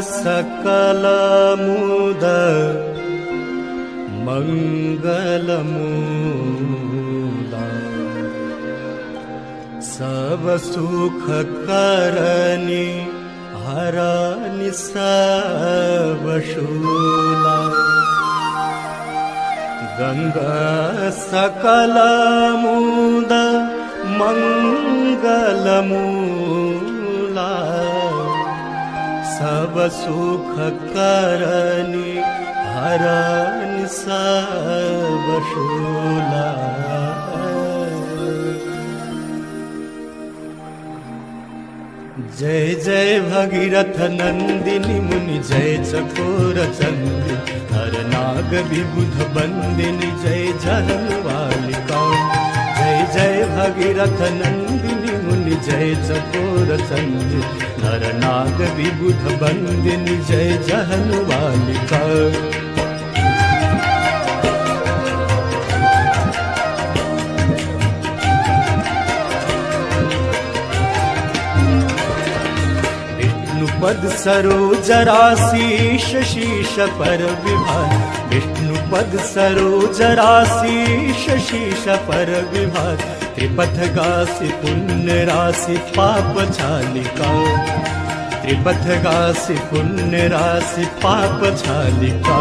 सकल मुद मंगल मूला, सब सुख करनी हरनि सब शूला। गंगा सकल मुद मंगल मूला, सब सुख करनी हरनि सब शूला। जय जय भगीरथ नंदिनी मुनि, जय चकोर चंद्र नर नाग विबुध बंदिनी, जय जहन्वालिका। जय जय भगीरथ नंदिनी मुनि, जय चकोर चंद्र नर नाग विबुध बंदिनी, जय जहन्वालिका। पद सरोज राशीष शीश पर विभार, विष्णु पद सरोज राशीष शीश पर विभार। त्रिपथ गासी पुण्य राशि पाप छालिका, त्रिपथ गासी पुण्य राशि पाप छालिका।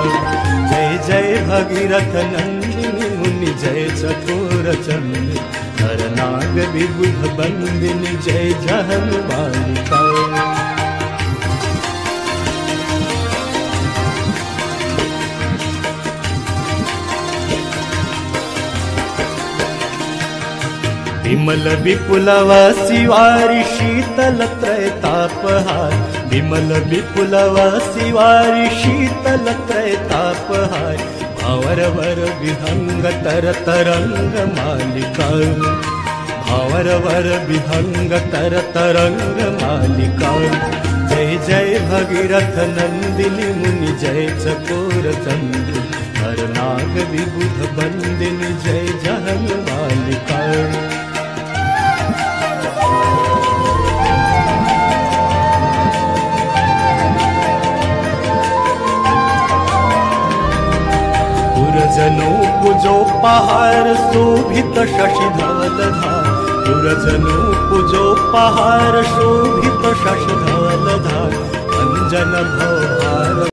जय जय भगीरथ नंदिनी मुनि, जय चकोर चंद्र नर नाग विबुध बंदिनी, जय जहन्वालिका। विमल विपुलव शिवारि शीतल त्रैतापहार, विमल विपुलव शिवारि शीतल त्रैतापहार। भावर वर विहंग तर तरंग मालिका, भावर वर विहंग तर तरंग मालिका। जय जय भगीरथ नंदिनी मुनि, जय चकोर चंद्र नर नाग विबुध बंदिनी, जय जहन्वालिका। पुरजनों पूजो पहाड़ शोभित शशि धवल धार, पुरजनों पूजो पहाड़ शोभित शशि धवल धार। अंजन भव